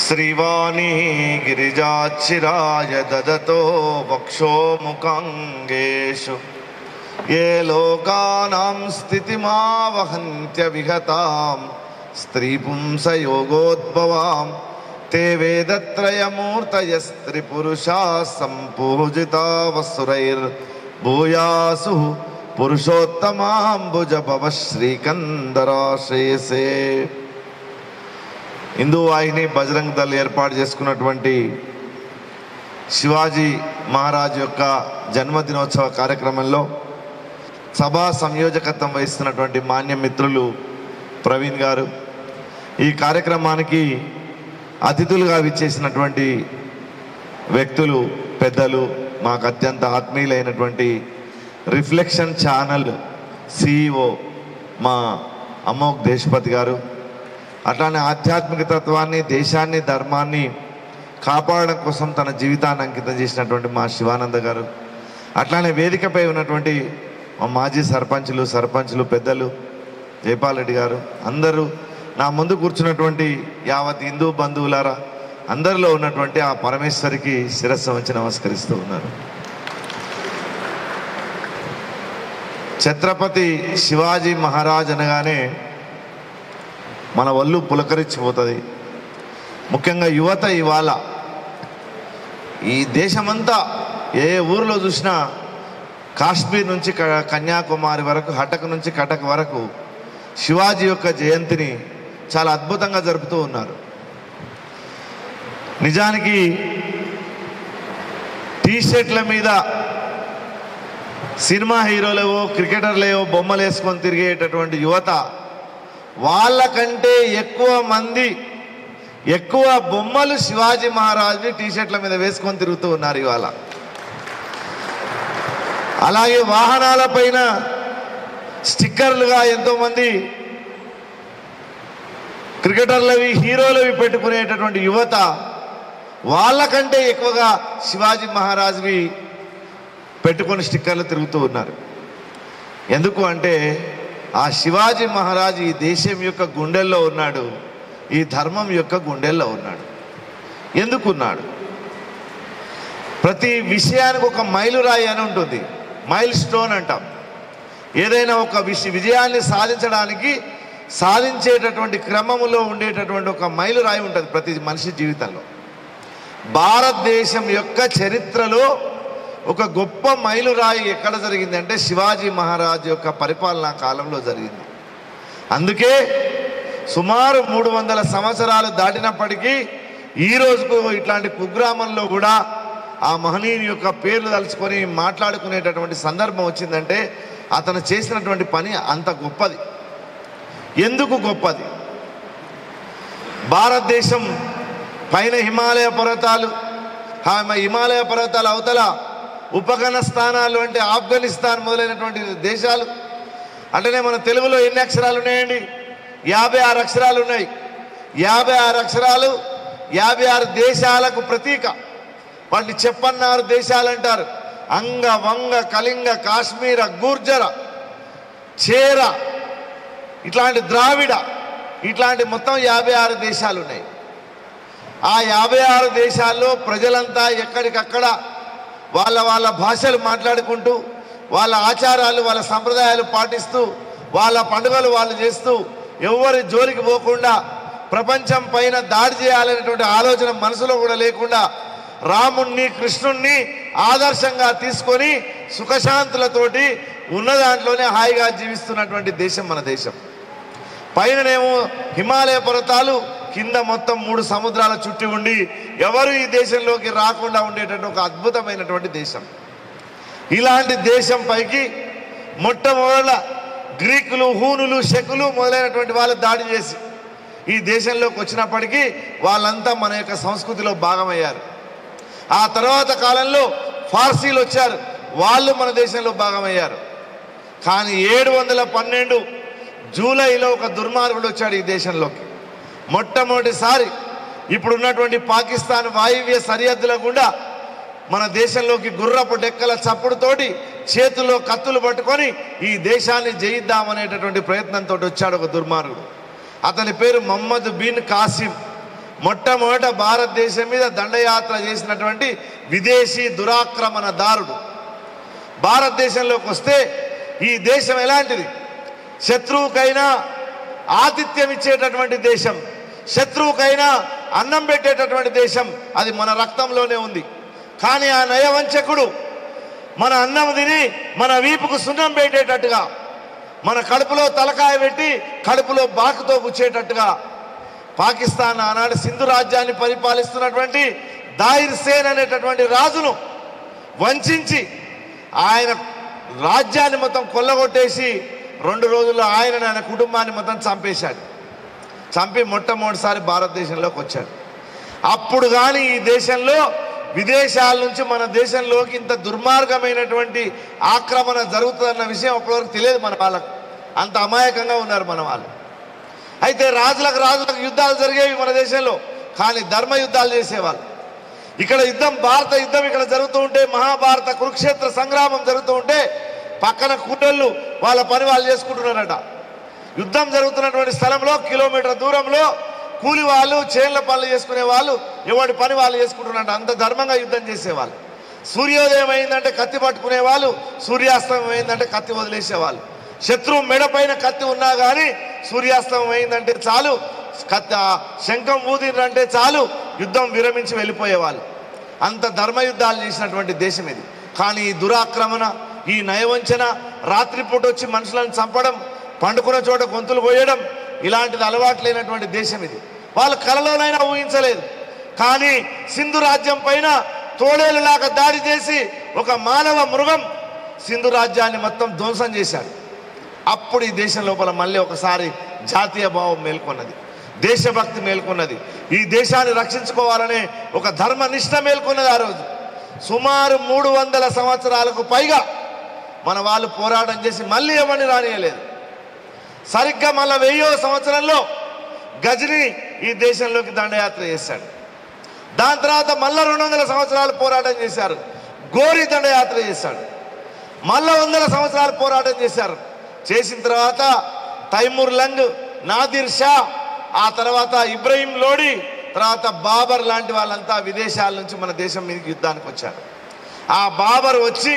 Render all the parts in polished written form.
श्रीवाणी गिरिजाचिराय ददतो वक्षो मुकांगेषु ये लोकानां स्थितिमावहन्त्यविहतां स्त्रीपुंसयोगोद्भवां ते वेदत्रयमूर्तयस्त्रिपुरुषाः सम्पूजिता वसुरैर्भूयासुः पुरुषोत्तमाम्बुजभव श्रीकंदराश्रेयसे। హిందూ వాహిని బజరంగ్ దళ్ ఏర్పాటు చేసుకున్నటువంటి శివాజీ మహారాజ్ యొక్క జన్మదినోత్సవ కార్యక్రమంలో సభా సంయోజకత్వం వహిస్తున్నటువంటి మాన్య మిత్రులు ప్రవీణ్ గారు, ఈ కార్యక్రమానికి అతిథులుగా విచ్చేసినటువంటి వ్యక్తులు పెద్దలు, మాకు అత్యంత ఆత్మీయులైనటువంటి రిఫ్లెక్షన్ ఛానల్ CEO మా అమోఘ్ దేశపతి గారు, అట్లానే ఆధ్యాత్మిక తత్వాన్ని, దేశాన్ని, ధర్మాన్ని కాపాడడం కోసం తన జీవితాన్ని అంకితం చేసినటువంటి మా శివానంద గారు, అట్లానే వేదికపై ఉన్నటువంటి మా మాజీ సర్పంచులు పెద్దలు జైపాల్ రెడ్డి గారు, అందరూ నా ముందు కూర్చున్నటువంటి యావత్ హిందూ బంధువులారా, అందరిలో ఉన్నటువంటి ఆ పరమేశ్వరికి శిరస్సు వంచి నమస్కరిస్తూ ఉన్నారు. ఛత్రపతి శివాజీ మహారాజ్ అనగానే మన ఒళ్ళు పులకరించిపోతుంది. ముఖ్యంగా యువత ఇవాళ ఈ దేశమంతా ఏ ఊరిలో చూసినా కాశ్మీర్ నుంచి కన్యాకుమారి వరకు, హఠక్ నుంచి కటక్ వరకు శివాజీ యొక్క జయంతిని చాలా అద్భుతంగా జరుపుతూ ఉన్నారు. నిజానికి టీషర్ట్ల మీద సినిమా హీరోలేవో క్రికెటర్లేవో బొమ్మలు వేసుకొని తిరిగేటటువంటి యువత వాళ్ళకంటే ఎక్కువ బొమ్మలు శివాజీ మహారాజ్ని టీషర్ట్ల మీద వేసుకొని తిరుగుతూ ఉన్నారు ఇవాళ. అలాగే వాహనాల పైన స్టిక్కర్లుగా ఎంతోమంది క్రికెటర్లవి, హీరోలవి పెట్టుకునేటటువంటి యువత వాళ్ళకంటే ఎక్కువగా శివాజీ మహారాజ్వి పెట్టుకొని స్టిక్కర్లు తిరుగుతూ ఉన్నారు. ఎందుకు అంటే ఆ శివాజీ మహారాజ్ ఈ దేశం యొక్క గుండెల్లో ఉన్నాడు, ఈ ధర్మం యొక్క గుండెల్లో ఉన్నాడు. ఎందుకున్నాడు? ప్రతి విషయానికి ఒక మైలురాయి అని ఉంటుంది, మైల్ స్టోన్ అంటాం. ఏదైనా ఒక విజయాన్ని సాధించేటటువంటి క్రమములో ఉండేటటువంటి ఒక మైలురాయి ఉంటుంది ప్రతి మనిషి జీవితంలో. భారతదేశం యొక్క చరిత్రలో ఒక గొప్ప మైలురాయి ఎక్కడ జరిగింది అంటే శివాజీ మహారాజ్ యొక్క పరిపాలనా కాలంలో జరిగింది. అందుకే సుమారు 300 సంవత్సరాలు దాటినప్పటికీ ఈ రోజుకు ఇట్లాంటి కుగ్రామంలో కూడా ఆ మహనీయుని యొక్క పేర్లు తలుచుకొని మాట్లాడుకునేటటువంటి సందర్భం వచ్చిందంటే అతను చేసినటువంటి పని అంత గొప్పది. ఎందుకు గొప్పది? భారతదేశం పైన హిమాలయ పర్వతాల అవతల ఉపగణ స్థానాలు అంటే ఆఫ్ఘనిస్తాన్ మొదలైనటువంటి దేశాలు. అంటేనే మన తెలుగులో ఎన్ని అక్షరాలు ఉన్నాయండి? 56 అక్షరాలు ఉన్నాయి. 56 అక్షరాలు 56 దేశాలకు ప్రతీక. వాటిని చెప్పన్నారు దేశాలు అంటారు. అంగ, వంగ, కళింగ, కాశ్మీర, గుర్జర, చేర, ఇట్లాంటి ద్రావిడ, ఇట్లాంటి మొత్తం 56 దేశాలు ఉన్నాయి. ఆ 56 దేశాల్లో ప్రజలంతా ఎక్కడికక్కడ వాళ్ళ భాషలు మాట్లాడుకుంటూ, వాళ్ళ ఆచారాలు, వాళ్ళ సంప్రదాయాలు పాటిస్తూ, వాళ్ళ పండుగలు వాళ్ళు చేస్తూ, ఎవరి జోలికి పోకుండా, ప్రపంచం పైన దాడి చేయాలనేటువంటి ఆలోచన మనసులో కూడా లేకుండా రాముణ్ణి, కృష్ణుణ్ణి ఆదర్శంగా తీసుకొని సుఖశాంతులతోటి ఉన్న దాంట్లోనే హాయిగా జీవిస్తున్నటువంటి దేశం మన దేశం. పైననేమో హిమాలయ పర్వతాలు, కింద మొత్తం 3 సముద్రాల చుట్టి ఉండి ఎవరు ఈ దేశంలోకి రాకుండా ఉండేటటువంటి ఒక అద్భుతమైనటువంటి దేశం. ఇలాంటి దేశం పైకి మొట్టమొదట గ్రీకులు, హూనులు, శకులు మొదలైనటువంటి వాళ్ళు దాడి చేసి ఈ దేశంలోకి వచ్చినప్పటికీ వాళ్ళంతా మన యొక్క సంస్కృతిలో భాగమయ్యారు. ఆ తర్వాత కాలంలో ఫార్సీలు వచ్చారు, వాళ్ళు మన దేశంలో భాగమయ్యారు. కానీ 712 జూలైలో ఒక దుర్మార్గుడు వచ్చాడు ఈ దేశంలోకి. మొట్టమొదటిసారి ఇప్పుడున్నటువంటి పాకిస్తాన్ వాయువ్య సరిహద్దుల గుండా మన దేశంలోకి గుర్రపు డెక్కల చప్పుడుతోటి చేతుల్లో కత్తులు పట్టుకొని ఈ దేశాన్ని జయిద్దామనేటటువంటి ప్రయత్నంతో వచ్చాడు ఒక దుర్మార్గుడు. అతని పేరు మహమ్మద్ బిన్ కాసిం. మొట్టమొదట భారతదేశం మీద దండయాత్ర చేసినటువంటి విదేశీ దురాక్రమణదారుడు భారతదేశంలోకి వస్తే ఈ దేశం ఎలాంటిది? శత్రువుకైనా ఆతిథ్యం ఇచ్చేటటువంటి దేశం, శత్రువుకైనా అన్నం పెట్టేటటువంటి దేశం. అది మన రక్తంలోనే ఉంది. కానీ ఆ నయవంచకుడు మన అన్నం తిని మన వీపుకు సున్నం పెట్టేటట్టుగా, మన కడుపులో తలకాయ పెట్టి కడుపులో బాకుతో గుచ్చేటట్టుగా పాకిస్తాన్ ఆనాడు సింధు రాజ్యాన్ని పరిపాలిస్తున్నటువంటి దాయిర్ సేన్ అనేటటువంటి రాజును వంచి ఆయన రాజ్యాన్ని మొత్తం కొల్లగొట్టేసి 2 రోజుల్లో ఆయన కుటుంబాన్ని మొత్తం చంపేశాడు. చంపి మొట్టమొదటిసారి భారతదేశంలోకి వచ్చాడు. అప్పుడు కానీ ఈ దేశంలో విదేశాల నుంచి మన దేశంలోకి ఇంత దుర్మార్గమైనటువంటి ఆక్రమణ జరుగుతుందన్న విషయం అప్పటివరకు తెలియదు మన వాళ్ళకు. అంత అమాయకంగా ఉన్నారు మన వాళ్ళు. అయితే రాజులకు యుద్ధాలు జరిగేవి మన దేశంలో, కానీ ధర్మ యుద్ధాలు చేసేవాళ్ళు. ఇక్కడ యుద్ధం, భారత యుద్ధం ఇక్కడ జరుగుతూ ఉంటే, మహాభారత కురుక్షేత్ర సంగ్రామం జరుగుతూ ఉంటే పక్కన కూటళ్ళు వాళ్ళ పని వాళ్ళు చేసుకుంటున్నారట. యుద్ధం జరుగుతున్నటువంటి స్థలంలో కిలోమీటర్ దూరంలో కూలి వాళ్ళు చేన్ల పనులు చేసుకునే వాళ్ళు ఎవరి పని వాళ్ళు చేసుకుంటున్నారట. అంత ధర్మంగా యుద్ధం చేసేవాళ్ళు. సూర్యోదయం అయిందంటే కత్తి పట్టుకునే వాళ్ళు, సూర్యాస్తమయం అయిందంటే కత్తి వదిలేసేవాళ్ళు. శత్రువు మెడపైన కత్తి ఉన్నా కానీ సూర్యాస్తమయం అయిందంటే చాలు, శంఖం ఊదిరంటే చాలు, యుద్ధం విరమించి వెళ్ళిపోయేవాళ్ళు. అంత ధర్మయుద్ధాలు చేసినటువంటి దేశం ఇది. కానీ ఈ దురాక్రమణ, ఈ నయవంచన, రాత్రిపూట వచ్చి మనుషులను చంపడం, పండుకున్న చోట గొంతులు కోయడం, ఇలాంటిది అలవాటు లేనటువంటి దేశం ఇది. వాళ్ళు కలలోనైనా ఊహించలేదు. కానీ సింధు రాజ్యం పైన తోడేలులాగా దాడి చేసి ఒక మానవ మృగం సింధు రాజ్యాన్ని మొత్తం ధ్వంసం చేశాడు. అప్పుడు ఈ దేశం లోపల మళ్ళీ ఒకసారి జాతీయ భావం మేల్కొన్నది, దేశభక్తి మేల్కొన్నది, ఈ దేశాన్ని రక్షించుకోవాలనే ఒక ధర్మనిష్ట మేల్కొన్నది. ఆ రోజు సుమారు 300 సంవత్సరాలకు పైగా మన వాళ్ళు పోరాటం చేసి మళ్ళీ ఎవరిని రానియలేదు. సరిగ్గా మళ్ళీ 1000వ సంవత్సరంలో గజని ఈ దేశంలోకి దండయాత్ర చేశాడు. దాని తర్వాత మళ్ళీ 200 సంవత్సరాలు పోరాటం చేశారు. గోరి దండయాత్ర చేశాడు. మళ్ళీ 100 సంవత్సరాలు పోరాటం చేశారు. చేసిన తర్వాత తైమూర్ లంగ్, నాదిర్ షా, ఆ తర్వాత ఇబ్రహీం లోడి, తర్వాత బాబర్ లాంటి వాళ్ళంతా విదేశాల నుంచి మన దేశం మీదకి యుద్ధానికి వచ్చారు. ఆ బాబర్ వచ్చి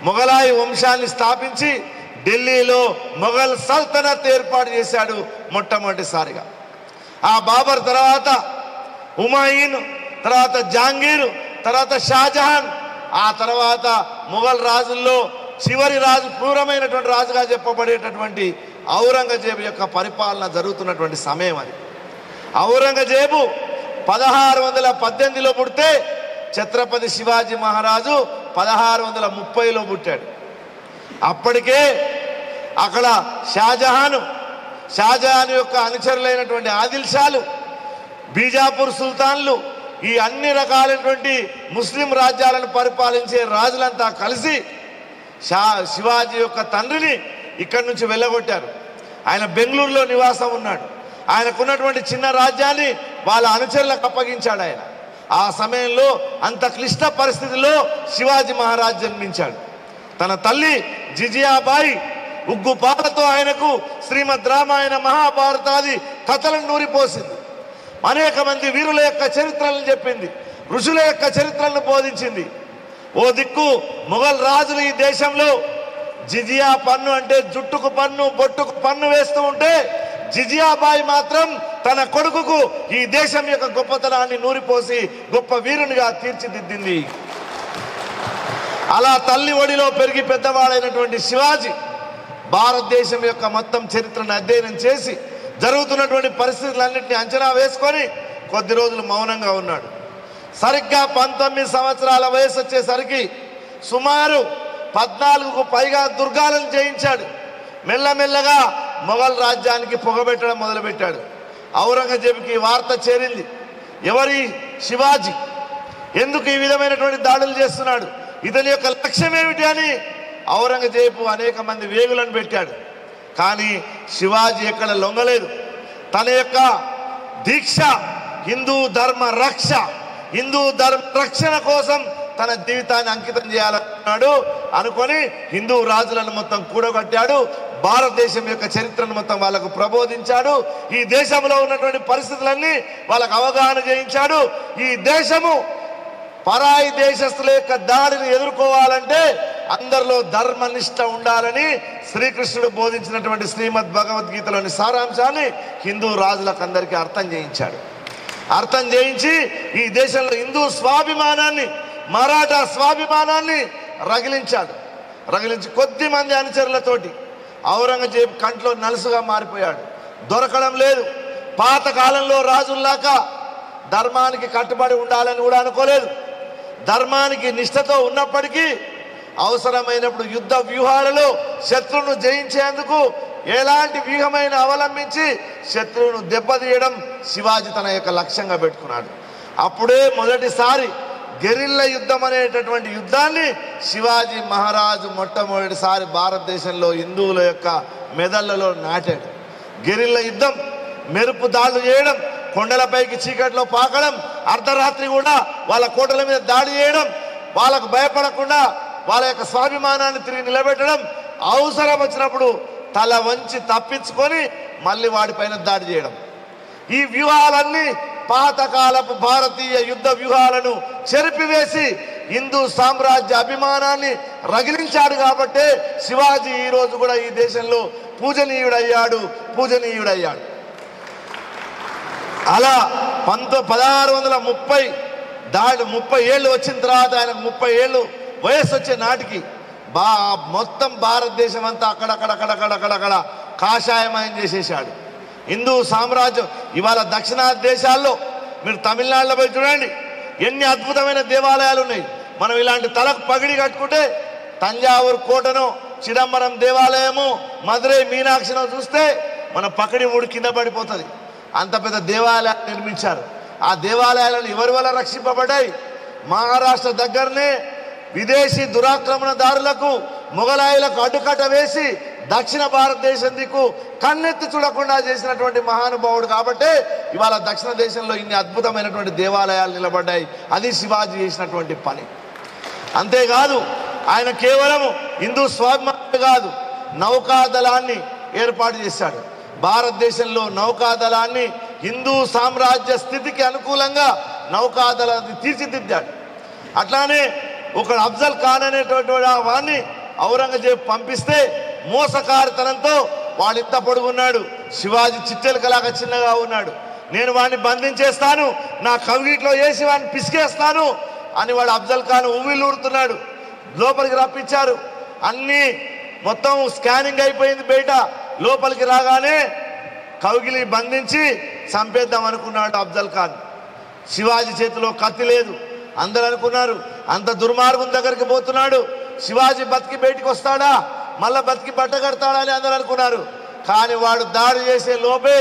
మొఘలాయి వంశాన్ని స్థాపించి ఢిల్లీలో మొఘల్ సల్తనత్ ఏర్పాటు చేశాడు మొట్టమొదటిసారిగా. ఆ బాబర్ తర్వాత హుమాయూన్, తర్వాత జహాంగీర్, తర్వాత షాజహాన్, ఆ తర్వాత మొఘల్ రాజుల్లో చివరి రాజు, క్రూరమైనటువంటి రాజుగా చెప్పబడేటటువంటి ఔరంగజేబు యొక్క పరిపాలన జరుగుతున్నటువంటి సమయం అది. ఔరంగజేబు 1618లో పుడితే ఛత్రపతి శివాజీ మహారాజు 1630లో పుట్టాడు. అప్పటికే అక్కడ షాజహాన్ యొక్క అనుచరులైనటువంటి ఆదిల్ షాలు, బీజాపూర్ సుల్తాన్లు, ఈ అన్ని రకాలైనటువంటి ముస్లిం రాజ్యాలను పరిపాలించే రాజులంతా కలిసి శివాజీ యొక్క తండ్రిని ఇక్కడి నుంచి వెళ్ళగొట్టారు. ఆయన బెంగళూరులో నివాసం ఉన్నాడు. ఆయనకున్నటువంటి చిన్న రాజ్యాన్ని వాళ్ళ అనుచరులకు అప్పగించాడు ఆయన. ఆ సమయంలో అంత క్లిష్ట పరిస్థితిలో శివాజీ మహారాజ్ జన్మించాడు. తన తల్లి జిజియాబాయి ఉగ్గు పాలతో ఆయనకు శ్రీమద్ రామాయణ మహాభారతాది కథలను నూరిపోసింది. అనేక మంది వీరుల యొక్క చరిత్రలను చెప్పింది, ఋషుల యొక్క చరిత్రలను బోధించింది. ఓ దిక్కు మొఘల్ రాజులు ఈ దేశంలో జిజియా పన్ను అంటే జుట్టుకు పన్ను, బొట్టుకు పన్ను వేస్తూ ఉంటే జిజియాబాయి మాత్రం తన కొడుకుకు ఈ దేశం యొక్క గొప్పతనాన్ని నూరిపోసి గొప్ప వీరునిగా తీర్చిదిద్దింది. అలా తల్లి ఒడిలో పెరిగి పెద్దవాడైనటువంటి శివాజీ భారతదేశం యొక్క మొత్తం చరిత్రను అధ్యయనం చేసి జరుగుతున్నటువంటి పరిస్థితులన్నింటినీ అంచనా వేసుకొని కొద్ది రోజులు మౌనంగా ఉన్నాడు. సరిగ్గా 19 సంవత్సరాల వయసు వచ్చేసరికి సుమారు 14కు పైగా దుర్గాలను జయించాడు. మెల్లమెల్లగా మొఘల్ రాజ్యానికి పొగబెట్టడం మొదలుపెట్టాడు. ఔరంగజేబుకి వార్త చేరింది. ఎవరి శివాజీ ఎందుకు ఈ విధమైనటువంటి దాడులు చేస్తున్నాడు, ఇతని యొక్క లక్ష్యం ఏమిటి అని ఔరంగజేబు అనేక మంది వేగులను పెట్టాడు. కానీ శివాజీ ఎక్కడ లొంగలేదు. తన యొక్క దీక్ష హిందూ ధర్మ రక్ష, హిందూ ధర్మ రక్షణ కోసం తన జీవితాన్ని అంకితం చేయాలన్నాడు. అనుకొని హిందూ రాజులను మొత్తం కూడగట్టాడు. భారతదేశం యొక్క చరిత్రను మొత్తం వాళ్ళకు ప్రబోధించాడు. ఈ దేశంలో ఉన్నటువంటి పరిస్థితులన్నీ వాళ్ళకు అవగాహన చేయించాడు. ఈ దేశము పరాయి దేశస్తుల యొక్క దాడిని ఎదుర్కోవాలంటే అందరిలో ధర్మనిష్ట ఉండాలని శ్రీకృష్ణుడు బోధించినటువంటి శ్రీమద్ భగవద్గీతలోని సారాంశాన్ని హిందూ రాజులకు అందరికీ అర్థం చేయించాడు. అర్థం చేయించి ఈ దేశంలో హిందూ స్వాభిమానాన్ని, మరాఠా స్వాభిమానాన్ని రగిలించాడు. రగిలించి కొద్ది మంది అనుచరులతోటి ఔరంగజేబు కంట్లో నలుసుగా మారిపోయాడు. దొరకడం లేదు. పాత కాలంలో రాజుల్లాగా ధర్మానికి కట్టుబడి ఉండాలని కూడా అనుకోలేదు. ధర్మానికి నిష్ఠతో ఉన్నప్పటికీ అవసరమైనప్పుడు యుద్ధ వ్యూహాలలో శత్రువును జయించేందుకు ఎలాంటి వ్యూహమైన అవలంబించి శత్రువును దెబ్బతీయడం శివాజీ తన యొక్క లక్ష్యంగా పెట్టుకున్నాడు. అప్పుడే మొదటిసారి గెరిల్లా యుద్ధం అనేటటువంటి యుద్ధాన్ని శివాజీ మహారాజు మొట్టమొదటిసారి భారతదేశంలో హిందువుల యొక్క మెదళ్లలో నాటాడు. గెరిల్లా యుద్ధం, మెరుపు దాడులు చేయడం, కొండలపైకి చీకట్లో పాకడం, అర్ధరాత్రి కూడా వాళ్ళ కోటల మీద దాడి చేయడం, వాళ్ళకు భయపడకుండా వాళ్ళ యొక్క స్వాభిమానాన్ని తిరిగి నిలబెట్టడం, అవసరం వచ్చినప్పుడు తల వంచి తప్పించుకొని మళ్ళీ వాడిపైన దాడి చేయడం. ఈ వ్యూహాలన్నీ పాతకాలపు భారతీయ యుద్ధ వ్యూహాలను చెరిపివేసి హిందూ సామ్రాజ్య అభిమానాన్ని రగిలించాడు. కాబట్టే శివాజీ ఈ రోజు కూడా ఈ దేశంలో పూజనీయుడయ్యాడు. అలా 1630 30 ఏళ్ళు వచ్చిన తర్వాత ఆయనకు 30 ఏళ్ళు వయస్సు వచ్చే నాటికి మొత్తం భారతదేశం అంతా అక్కడక్కడ కాషాయమయం చేసేసాడు. హిందూ సామ్రాజ్యం ఇవాళ దక్షిణాది దేశాల్లో మీరు తమిళనాడులో పోయి చూడండి, ఎన్ని అద్భుతమైన దేవాలయాలు ఉన్నాయి. మనం ఇలాంటి తలకు పగిడి కట్టుకుంటే తంజావూరు కోటను, చిదంబరం దేవాలయము, మధురై మీనాక్షిను చూస్తే మన పకడి ఊడి కింద పడిపోతుంది. అంత పెద్ద దేవాలయాలు నిర్మించారు. ఆ దేవాలయాలను ఎవరి వల్ల రక్షింపబడ్డాయి? మహారాష్ట్ర దగ్గరనే విదేశీ దురాక్రమణదారులకు, మొఘలాయులకు అడ్డుకట్ట వేసి దక్షిణ భారతదేశం దిక్కు కన్నెత్తి చూడకుండా చేసినటువంటి మహానుభావుడు. కాబట్టి ఇవాళ దక్షిణ దేశంలో ఇన్ని అద్భుతమైనటువంటి దేవాలయాలు నిలబడ్డాయి. అది శివాజీ చేసినటువంటి పని. అంతేకాదు ఆయన కేవలం హిందూ స్వాభిమాని కాదు, నౌకాదళాన్ని ఏర్పాటు చేశాడు. భారతదేశంలో నౌకాదళాన్ని హిందూ సామ్రాజ్య స్థితికి అనుకూలంగా నౌకాదళాన్ని తీర్చిదిద్దాడు. అట్లానే ఒక అఫ్జల్ ఖాన్ అనేటువంటి వాడిని ఔరంగజేబు పంపిస్తే మోసకారితనంతో వాడింత పొడుగున్నాడు, శివాజీ చిట్టెలకలాగా చిన్నగా ఉన్నాడు. నేను వాడిని బంధించేస్తాను, నా కవిగిట్లో వేసి వాడిని పిసికేస్తాను అని వాడు అఫ్జల్ ఖాన్ ఉవ్విళ్ళూరుతున్నాడు. లోపలికి రప్పించారు. అన్నీ మొత్తం స్కానింగ్ అయిపోయింది. బయట లోపలికి రాగానే కౌగిలి బంధించి చంపేద్దాం అనుకున్నాడు అఫ్జల్ ఖాన్. శివాజీ చేతిలో కత్తి లేదు. అందరూ అనుకున్నారు అంత దుర్మార్గం దగ్గరికి పోతున్నాడు, శివాజీ బతికి బయటికి వస్తాడా, మళ్ళా బతికి బట్టగడతాడా అని అందరూ అనుకున్నారు. కానీ వాడు దాడి చేసే లోపే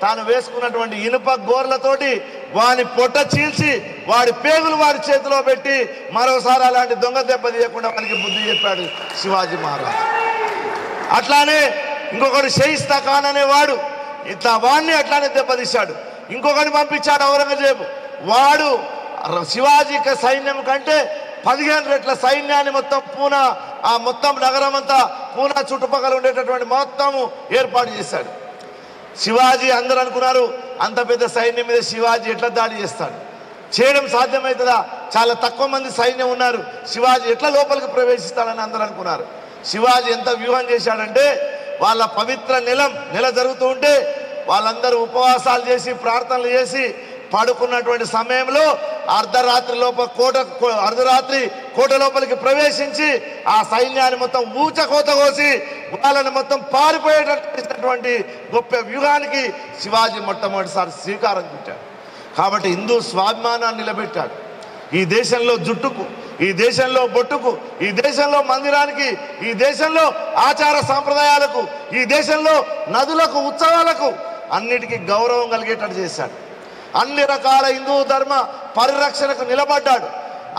తాను వేసుకున్నటువంటి ఇనుప గోర్లతోటి వాని పొట్ట చీల్చి వాడి పేగులు వాడి చేతిలో పెట్టి మరోసారి అలాంటి దొంగ దెబ్బ తీయకుండా మనకి బుద్ధి చెప్పాడు శివాజీ మహారాజు. అట్లానే ఇంకొకడు షయిస్తా ఖాన్ అనేవాడు, ఇట్లా వాడిని అట్లానే దెబ్బతీశాడు. ఇంకొకటి పంపించాడు ఔరంగజేబు. వాడు శివాజీ సైన్యం కంటే 15 రెట్ల సైన్యాన్ని మొత్తం పూనా, ఆ మొత్తం నగరం అంతా పూనా చుట్టుపక్కల ఉండేటటువంటి మొత్తము ఏర్పాటు చేశాడు. శివాజీ అందరూ అనుకున్నారు అంత పెద్ద సైన్యం మీద శివాజీ ఎట్లా దాడి చేస్తాడు, చేయడం సాధ్యమవుతుందా, చాలా తక్కువ మంది సైన్యం ఉన్నారు, శివాజీ ఎట్లా లోపలికి ప్రవేశిస్తాడని అందరూ అనుకున్నారు. శివాజీ ఎంత వ్యూహం చేశాడంటే వాళ్ళ పవిత్ర నెల జరుగుతూ ఉంటే వాళ్ళందరూ ఉపవాసాలు చేసి ప్రార్థనలు చేసి పడుకున్నటువంటి సమయంలో అర్ధరాత్రి కోట లోపలికి ప్రవేశించి ఆ సైన్యాన్ని మొత్తం ఊచకోత కోసి వాళ్ళని మొత్తం పారిపోయేటటువంటి గొప్ప వ్యూహానికి శివాజీ మొట్టమొదటిసారి శ్రీకారం చుట్టాడు. కాబట్టి హిందూ స్వాభిమానాన్ని నిలబెట్టాడు. ఈ దేశంలో జుట్టుకు, ఈ దేశంలో బొట్టుకు, ఈ దేశంలో మందిరానికి, ఈ దేశంలో ఆచార సాంప్రదాయాలకు, ఈ దేశంలో నదులకు, ఉత్సవాలకు అన్నిటికీ గౌరవం కలిగేటట్టు చేశాడు. అన్ని రకాల హిందూ ధర్మ పరిరక్షణకు నిలబడ్డాడు.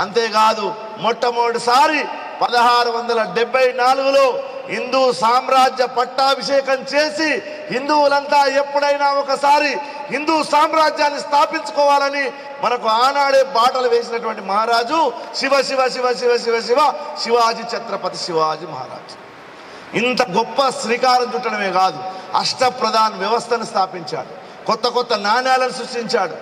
అంతేకాదు మొట్టమొదటిసారి 1674లో హిందూ సామ్రాజ్య పట్టాభిషేకం చేసి హిందువులంతా ఎప్పుడైనా ఒకసారి హిందూ సామ్రాజ్యాన్ని స్థాపించుకోవాలని మనకు ఆనాడే బాటలు వేసినటువంటి మహారాజు శివ శివ శివ శివ శివ శివ శివాజీ ఛత్రపతి శివాజీ మహారాజు. ఇంత గొప్ప శ్రీకారం చుట్టడమే కాదు, అష్టప్రధాన వ్యవస్థను స్థాపించాడు, కొత్త కొత్త నాణ్యాలను సృష్టించాడు,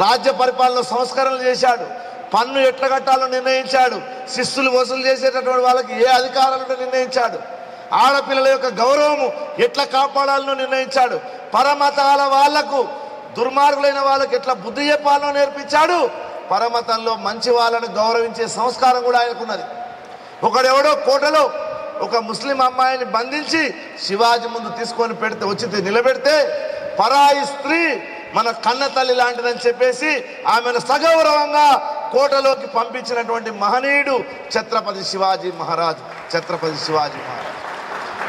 రాజ్య పరిపాలన సంస్కరణలు చేశాడు, పన్ను ఎట్లా కట్టాలో నిర్ణయించాడు, శిస్తులు వసూలు చేసేటటువంటి వాళ్ళకి ఏ అధికారాలను నిర్ణయించాడు, ఆడపిల్లల యొక్క గౌరవము ఎట్లా కాపాడాలనో నిర్ణయించాడు, పరమతాల వాళ్లకు దుర్మార్గులైన వాళ్ళకి ఎట్లా బుద్ధి చెప్పాలనో నేర్పించాడు. పరమతంలో మంచి వాళ్ళను గౌరవించే సంస్కారం కూడా ఆయనకున్నది. ఒకడెవడో కోటలో ఒక ముస్లిం అమ్మాయిని బంధించి శివాజీ ముందు తీసుకొని వచ్చి నిలబెడితే పరాయి స్త్రీ మన కన్న తల్లి లాంటిదని చెప్పేసి ఆమెను సగౌరవంగా కోటలోకి పంపించినటువంటి మహనీయుడు ఛత్రపతి శివాజీ మహారాజ్. ఛత్రపతి శివాజీ మహారాజ్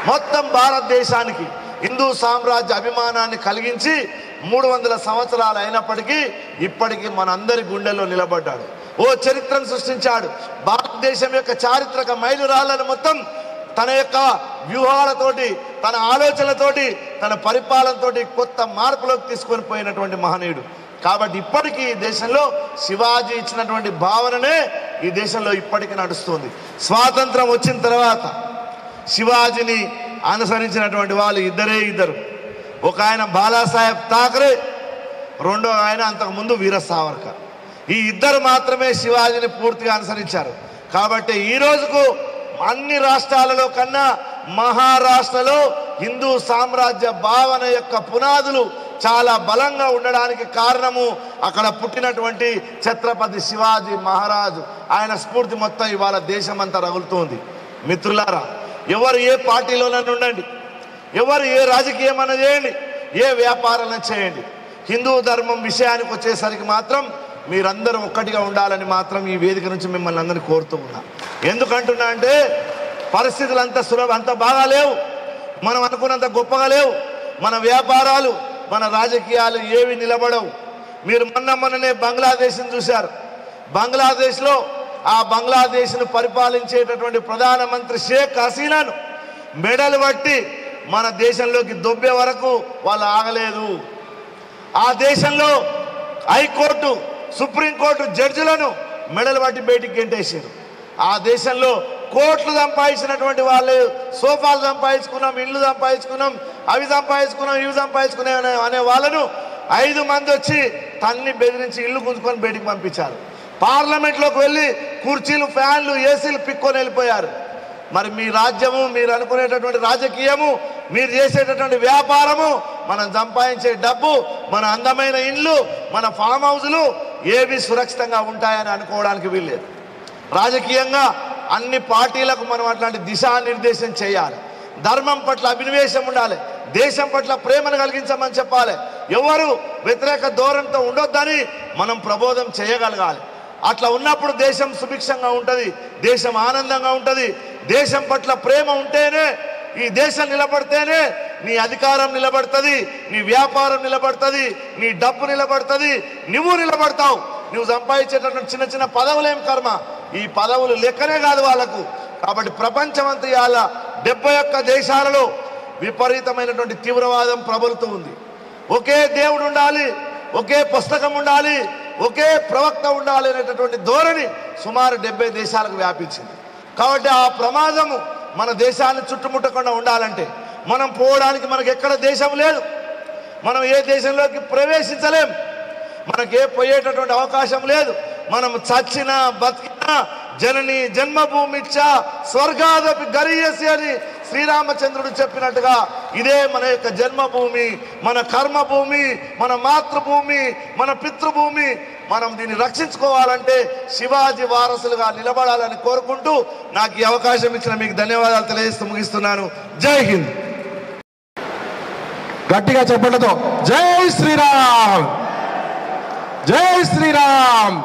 మొత్తం భారతదేశానికి హిందూ సామ్రాజ్య అభిమానాన్ని కలిగించి 300 సంవత్సరాలు అయినప్పటికీ ఇప్పటికీ మనందరి గుండెల్లో నిలబడ్డాడు. ఓ చరిత్రను సృష్టించాడు. భారతదేశం యొక్క చారిత్రక మైలురాళ్లను మొత్తం తన యొక్క వ్యూహాలతోటి, తన ఆలోచనలతోటి, తన పరిపాలనతోటి కొత్త మార్పులోకి తీసుకొని పోయినటువంటి మహనీయుడు. కాబట్టి ఇప్పటికీ ఈ దేశంలో శివాజీ ఇచ్చినటువంటి భావననే ఈ దేశంలో ఇప్పటికీ నడుస్తుంది. స్వాతంత్రం వచ్చిన తర్వాత శివాజీని అనుసరించినటువంటి వాళ్ళు ఇద్దరు. ఒక ఆయన బాలాసాహెబ్ ఠాకరే, రెండో ఆయన అంతకుముందు వీర సావర్కర్. ఈ ఇద్దరు మాత్రమే శివాజీని పూర్తిగా అనుసరించారు. కాబట్టి ఈ రోజుకు అన్ని రాష్ట్రాలలో కన్నా మహారాష్ట్రలో హిందూ సామ్రాజ్య భావన యొక్క పునాదులు చాలా బలంగా ఉండడానికి కారణము అక్కడ పుట్టినటువంటి ఛత్రపతి శివాజీ మహారాజు. ఆయన స్ఫూర్తి మొత్తం ఇవాళ దేశమంతా రగులుతోంది. మిత్రులారా, ఎవరు ఏ పార్టీలోనైనా ఉండండి, ఎవరు ఏ రాజకీయమైనా చేయండి, ఏ వ్యాపారాలను చేయండి, హిందూ ధర్మం విషయానికి వచ్చేసరికి మాత్రం మీరందరూ ఒక్కటిగా ఉండాలని మాత్రం ఈ వేదిక నుంచి మిమ్మల్ని అందరినీ కోరుతూ ఉన్నా. ఎందుకంటున్నా అంటే పరిస్థితులు అంత బాగా లేవు, మనం అనుకున్నంత గొప్పగా లేవు. మన వ్యాపారాలు, మన రాజకీయాలు ఏవి నిలబడవు. మీరు మొన్ననే బంగ్లాదేశ్ని చూశారు. బంగ్లాదేశ్లో ఆ బంగ్లాదేశ్ను పరిపాలించేటటువంటి ప్రధానమంత్రి షేక్ హసీనాను మెడలు పట్టి మన దేశంలోకి దొబ్బే వరకు వాళ్ళు ఆగలేదు. ఆ దేశంలో హైకోర్టు, సుప్రీంకోర్టు జడ్జిలను మెడలు పట్టి బయటికి గెంటేశారు. ఆ దేశంలో కోట్లు సంపాదించినటువంటి వాళ్ళు సోఫాలు సంపాదించుకున్నాం, ఇళ్ళు సంపాదించుకున్నాం, అవి సంపాదించుకున్నాం, ఇవి సంపాదించుకున్నాం అనే వాళ్ళను 5 మంది వచ్చి తన్ని బెదిరించి ఇల్లు గుంజుకొని బయటికి పంపించారు. పార్లమెంట్లోకి వెళ్ళి కుర్చీలు, ఫ్యాన్లు, ఏసీలు పిక్కొని వెళ్ళిపోయారు. మరి మీ రాజ్యము, మీరు అనుకునేటటువంటి రాజకీయము, మీరు చేసేటటువంటి వ్యాపారము, మనం సంపాదించే డబ్బు, మన అందమైన ఇండ్లు, మన ఫామ్ హౌజులు ఏవి సురక్షితంగా ఉంటాయని అనుకోవడానికి వీల్లేదు. రాజకీయంగా అన్ని పార్టీలకు మనం అట్లాంటి దిశానిర్దేశం చేయాలి. ధర్మం పట్ల అభినవేశం ఉండాలి, దేశం పట్ల ప్రేమను కలిగించమని చెప్పాలి. ఎవరు వ్యతిరేక ధోరణితో ఉండొద్దని మనం ప్రబోధం చేయగలగాలి. అట్లా ఉన్నప్పుడు దేశం సుభిక్షంగా ఉంటుంది, దేశం ఆనందంగా ఉంటుంది. దేశం పట్ల ప్రేమ ఉంటేనే ఈ దేశం నిలబడితేనే నీ అధికారం నిలబడుతుంది, నీ వ్యాపారం నిలబడుతుంది, నీ డబ్బు నిలబడుతుంది, నువ్వు నిలబడతావు. నువ్వు సంపాదించేటటువంటి చిన్న చిన్న పదవులేం కర్మ, ఈ పదవులు లెక్కనే కాదు వాళ్ళకు. కాబట్టి ప్రపంచమంతా ఇవాళ 71 దేశాలలో విపరీతమైనటువంటి తీవ్రవాదం ప్రబలుతూ ఉంది. ఒకే దేవుడు ఉండాలి, ఒకే పుస్తకం ఉండాలి, ఒకే ప్రవక్త ఉండాలి అనేటటువంటి ధోరణి సుమారు 70 దేశాలకు వ్యాపించింది. కాబట్టి ఆ ప్రమాదము మన దేశాన్ని చుట్టుముట్టకుండా ఉండాలంటే మనం పోవడానికి మనకు ఎక్కడ దేశం లేదు, మనం ఏ దేశంలోకి ప్రవేశించలేం, మనకే పోయేటటువంటి అవకాశం లేదు. మనం చచ్చినా బతికినా జనని జన్మభూమిచ్చ స్వర్గాదపి గరీయసి అని శ్రీరామచంద్రుడు చెప్పినట్టుగా ఇదే మన యొక్క జన్మభూమి, మన కర్మభూమి, మన మాతృభూమి, మన పితృభూమి. మనం దీన్ని రక్షించుకోవాలంటే శివాజీ వారసులుగా నిలబడాలని కోరుకుంటూ నాకు ఈ అవకాశం ఇచ్చిన మీకు ధన్యవాదాలు తెలియజేస్తూ ముగిస్తున్నాను. జై హింద్. గట్టిగా చెప్పండితో జై శ్రీరామ్, జై శ్రీరామ్.